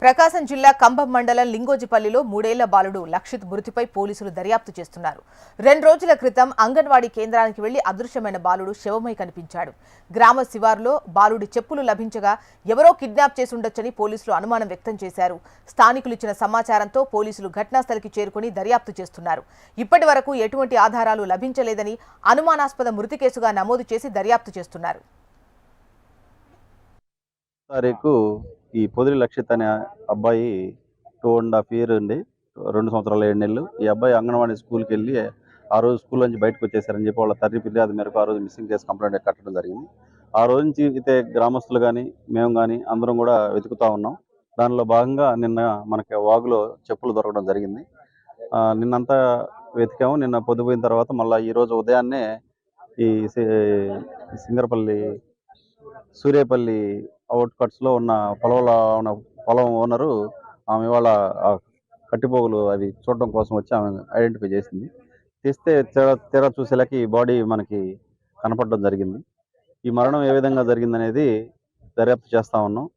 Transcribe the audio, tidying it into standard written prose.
ప్రకాశం జిల్లా కంభం మండలం లింగోజిపల్లిలో 3 ఏళ్ల బాలుడు లక్షిత్ మృతిపై పోలీసులు దర్యాప్తు చేస్తున్నారు. 2 రోజుల క్రితం అంగన్వాడీ కేంద్రానికి వెళ్లి అదృశ్యమైన బాలుడు శవమై కనిపించాడు. గ్రామ శివారులో బాలుడి చెప్పులు లభించగా ఎవరో కిడ్నాప్ చేసి ఉండొచ్చని పోలీసులు అనుమానం వ్యక్తం చేశారు. స్థానికులు ఇచ్చిన సమాచారంతో పోలీసులు ఘటనాస్థలికి చేరుకుని దర్యాప్తు చేస్తున్నారు. ఇప్పటివరకు ఎటువంటి ఆధారాలు లభించలేదని అనుమానాస్పద మృతి కేసుగా నమోదు చేసి దర్యాప్తు చేస్తున్నారు. ఈ పొదిలి లక్షిత్ అనే అబ్బాయి 2.5 ఇయర్ అండి, 2 సంవత్సరాల 7 నెలలు. ఈ అబ్బాయి అంగన్వాడీ స్కూల్కి వెళ్ళి ఆ రోజు స్కూల్ నుంచి బయటకు వచ్చేసారని చెప్పి వాళ్ళ తండ్రి ఫిర్యాదు మేరకు ఆ రోజు మిస్సింగ్ కేసు కంప్లైంట్ కట్టడం జరిగింది. ఆ రోజు నుంచి అయితే గ్రామస్తులు కానీ మేము కానీ అందరం కూడా వెతుకుతూ ఉన్నాం. దానిలో భాగంగా నిన్న మనకి వాగులో చెప్పులు దొరకడం జరిగింది. నిన్నంతా వెతికాము. నిన్న పొద్దుపోయిన తర్వాత మళ్ళీ ఈరోజు ఉదయాన్నే ఈ సింగరపల్లి సూర్యపల్లి అవుట్కట్స్లో ఉన్న పొలం ఓనరు ఆమె వాళ్ళ కట్టిపోగులు అవి చూడడం కోసం వచ్చి ఆమె ఐడెంటిఫై చేసింది. తీస్తే తీరా చూసేలాకి ఈ బాడీ మనకి కనపడడం జరిగింది. ఈ మరణం ఏ విధంగా జరిగిందనేది దర్యాప్తు చేస్తూ ఉన్నాం.